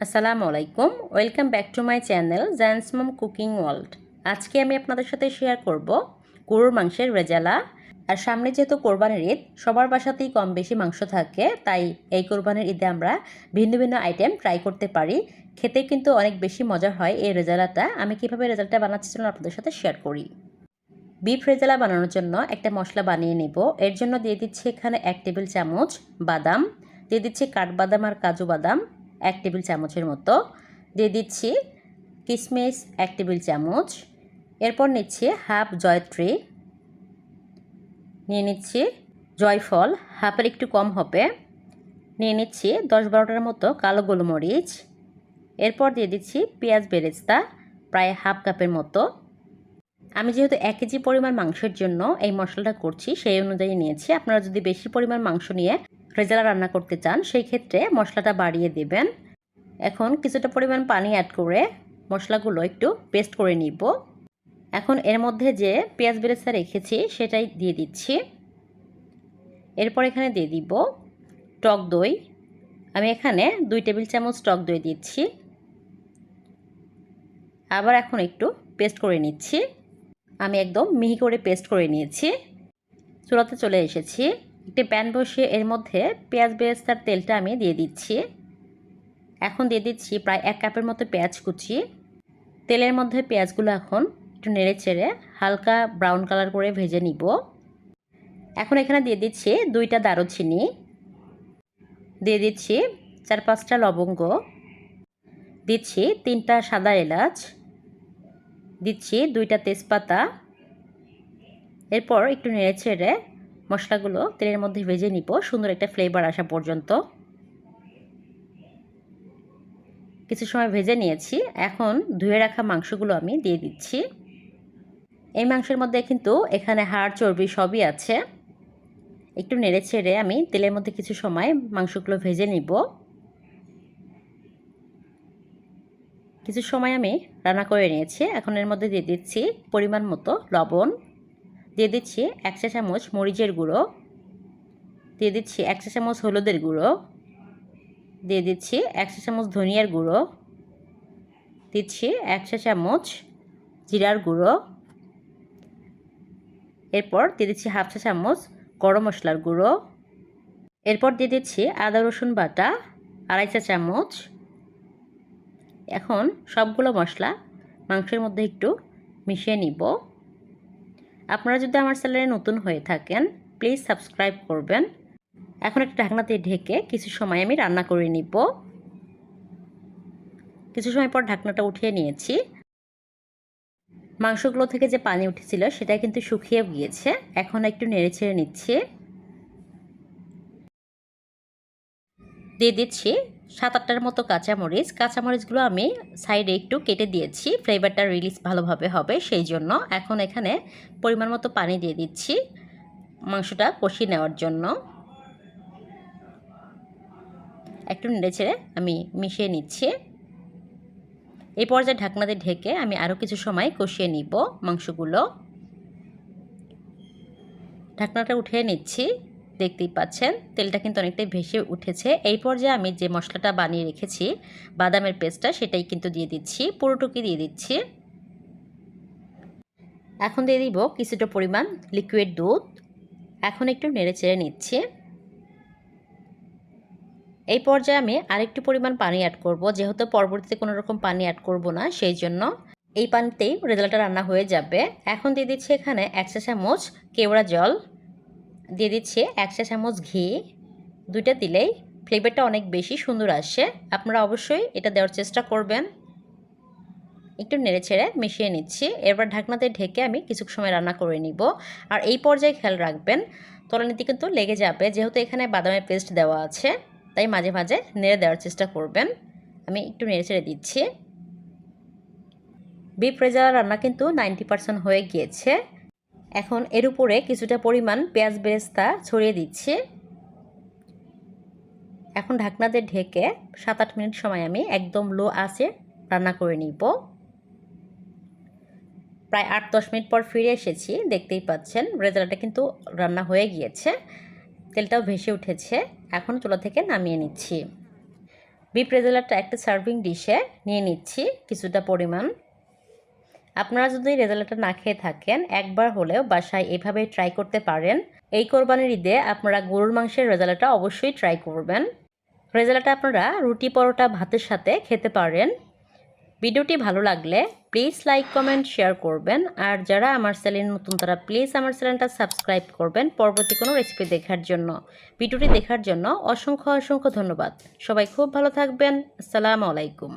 আসসালামু আলাইকুম, welcome back to my channel giants mom cooking world. আজকে আমি আপনাদের সাথে শেয়ার করব গরুর মাংসের রেজালা। আর সামনে যেহেতু কোরবানির ঈদ, সবার বাসাতেই কম বেশি মাংস থাকে, তাই এই কোরবানির ঈদে আমরা ভিন্ন ভিন্ন আইটেম ট্রাই করতে পারি। খেতে কিন্তু অনেক বেশি মজার হয় এই রেজালাটা। আমি কিভাবে রেজালাটা বানাচ্ছি চলুন আপনাদের সাথে শেয়ার করি। বিফ রেজালা বানানোর জন্য একটা মশলা বানিয়ে নেব। এর জন্য দিয়ে দিচ্ছি এখানে 1 টেবিল চামচ বাদাম, দিয়ে দিচ্ছি কাঠবাদাম আর কাজু বাদাম 1 টেবিল চামচের মতো, দিয়ে দিচ্ছি কিশমিশ 1 টেবিল চামচ, এরপর নিচ্ছি হাফ জয়ত্রী, নিয়ে নিচ্ছি জয়ফল হাফের একটু কম হবে, নিয়ে নিচ্ছি 10-12টার মতো কালো গোলমরিচ, এরপর দিয়ে দিচ্ছি পেঁয়াজ বেরেস্তা প্রায় হাফ কাপের মতো। আমি যেহেতু 1 কেজি পরিমাণ মাংসের জন্য এই মশলাটা করছি, সেই অনুযায়ী নিয়েছি। আপনারা যদি বেশি পরিমাণ মাংস নিয়ে রেজালা রান্না করতে চান সেই ক্ষেত্রে মশলাটা বাড়িয়ে দেবেন। এখন কিছুটা পরিমাণ পানি অ্যাড করে মশলাগুলো একটু পেস্ট করে নিব। এখন এর মধ্যে যে পেঁয়াজ বেরেস্তা রেখেছি সেটাই দিয়ে দিচ্ছি। এরপর এখানে দিয়ে দিব টক দই। আমি এখানে 2 টেবিল চামচ টক দই দিচ্ছি। আবার এখন একটু পেস্ট করে নিচ্ছি। আমি একদম মিহি করে পেস্ট করে নিয়েছি। চুলাতে চলে এসেছি। একটি প্যান বসিয়ে এর মধ্যে পেঁয়াজ বেরেস্তার তেলটা আমি দিয়ে দিচ্ছি। এখন দিয়ে দিচ্ছি প্রায় 1 কাপের মতো পেঁয়াজ কুচি। তেলের মধ্যে পেঁয়াজগুলো এখন একটু নেড়ে চেড়ে হালকা ব্রাউন কালার করে ভেজে নিব। এখন এখানে দিয়ে দিচ্ছি 2টা দারুচিনি, দিয়ে দিচ্ছি 4-5টা লবঙ্গ, দিচ্ছি 3টা সাদা এলাচ, দিচ্ছি 2টা তেজপাতা। এরপর একটু নেড়ে চেড়ে মশলাগুলো তেলের মধ্যে ভেজে নিব সুন্দর একটা ফ্লেভার আসা পর্যন্ত। কিছু সময় ভেজে নিয়েছি। এখন ধুয়ে রাখা মাংসগুলো আমি দিয়ে দিচ্ছি। এই মাংসের মধ্যে কিন্তু এখানে হাড় চর্বি সবই আছে। একটু নেড়ে ছেড়ে আমি তেলের মধ্যে কিছু সময় মাংসগুলো ভেজে নিব। কিছু সময় আমি রান্না করে নিয়েছি। এখন এর মধ্যে দিয়ে দিচ্ছি পরিমাণ মতো লবণ, দিয়ে দিচ্ছি 1 চা চামচ মরিচের গুঁড়ো, দিয়ে দিচ্ছি 1 চা চামচ হলুদের গুঁড়ো, দিয়ে দিচ্ছি 1 চা চামচ ধনিয়ার গুঁড়ো, দিচ্ছি 1 চা চামচ জিরার গুঁড়ো, এরপর দিয়ে দিচ্ছি হাফ চা চামচ গরম মশলার গুঁড়ো, এরপর দিয়ে দিচ্ছি আদা রসুন বাটা 2.5 চা চামচ। এখন সবগুলো মশলা মাংসের মধ্যে একটু মিশিয়ে নিব। আপনারা যদি আমার চ্যানেলে নতুন হয়ে থাকেন প্লিজ সাবস্ক্রাইব করবেন। এখন একটা ঢাকনাতে ঢেকে কিছু সময় আমি রান্না করে নিব। কিছু সময় পর ঢাকনাটা উঠিয়ে নিয়েছি। মাংসগুলো থেকে যে পানি উঠেছিল সেটা কিন্তু শুকিয়ে গিয়েছে। এখন একটু নেড়ে ছেড়ে নিচ্ছি। দিয়ে দিচ্ছি 7-8টার মতো কাঁচামরিচ। কাঁচামরিচগুলো আমি সাইডে একটু কেটে দিয়েছি, ফ্লেভারটা রিলিজ ভালোভাবে হবে সেই জন্য। এখন এখানে পরিমাণ মতো পানি দিয়ে দিচ্ছি মাংসটা কষিয়ে নেওয়ার জন্য। একটু নেড়ে ছেড়ে আমি মিশিয়ে নিচ্ছি। এই পর্যায়ে ঢাকনাতে ঢেকে আমি আরও কিছু সময় কষিয়ে নিব মাংসগুলো। ঢাকনাটা উঠিয়ে নিচ্ছি। দেখতেই পাচ্ছেন তেলটা কিন্তু অনেকটাই ভেসে উঠেছে। এই পর্যায়ে আমি যে মশলাটা বানিয়ে রেখেছি বাদামের পেস্টটা সেটাই কিন্তু দিয়ে দিচ্ছি, পুরোটুকি দিয়ে দিচ্ছি। এখন দিয়ে দিব কিছুটা পরিমাণ লিকুইড দুধ। এখন একটু নেড়ে চেড়ে নিচ্ছি। এই পর্যায়ে আমি আরেকটু পরিমাণ পানি অ্যাড করব, যেহেতু পরবর্তীতে কোনো রকম পানি অ্যাড করব না সেই জন্য এই পানিতেই রেজাল্টটা রান্না হয়ে যাবে। এখন দিয়ে দিচ্ছি এখানে 1 চা চামচ কেওড়া জল, দিয়ে দিচ্ছি 1 চা চামচ ঘি। 2টা দিলেই ফ্লেভারটা অনেক বেশি সুন্দর আসে। আপনারা অবশ্যই এটা দেওয়ার চেষ্টা করবেন। একটু নেড়ে ছেড়ে মিশিয়ে নিচ্ছি। এরপর ঢাকনাতে ঢেকে আমি কিছু সময় রান্না করে নিব। আর এই পর্যায়ে খেয়াল রাখবেন তলানিতে কিন্তু লেগে যাবে, যেহেতু এখানে বাদামের পেস্ট দেওয়া আছে, তাই মাঝে মাঝে নেড়ে দেওয়ার চেষ্টা করবেন। আমি একটু নেড়ে ছেড়ে দিচ্ছি। বিফ রেজালা রান্না কিন্তু 90% হয়ে গিয়েছে। এখন এর উপরে কিছুটা পরিমাণ পেঁয়াজ বেরেস্তা ছড়িয়ে দিচ্ছি। এখন ঢাকনাতে ঢেকে 7-8 মিনিট সময় আমি একদম লো আঁচে রান্না করে নিব। প্রায় 8-10 মিনিট পর ফিরে এসেছি। দেখতেই পাচ্ছেন রেজালাটা কিন্তু রান্না হয়ে গিয়েছে, তেলটাও ভেসে উঠেছে। এখন চুলা থেকে নামিয়ে নিচ্ছি। বিফ রেজালাটা একটা সার্ভিং ডিশে নিয়ে নিচ্ছি কিছুটা পরিমাণ। আপনারা যদি রেজালাটা না খেয়ে থাকেন একবার হলেও বাসায় এভাবে ট্রাই করতে পারেন। এই কোরবানির ঈদে আপনারা গরুর মাংসের রেজালাটা অবশ্যই ট্রাই করবেন। রেজালাটা আপনারা রুটি পরোটা ভাতের সাথে খেতে পারেন। ভিডিওটি ভালো লাগলে প্লিজ লাইক কমেন্ট শেয়ার করবেন। আর যারা আমার চ্যানেল নতুন তারা প্লিজ আমার চ্যানেলটা সাবস্ক্রাইব করবেন পরবর্তী কোনো রেসিপি দেখার জন্য। ভিডিওটি দেখার জন্য অসংখ্য ধন্যবাদ। সবাই খুব ভালো থাকবেন। আসসালামু আলাইকুম।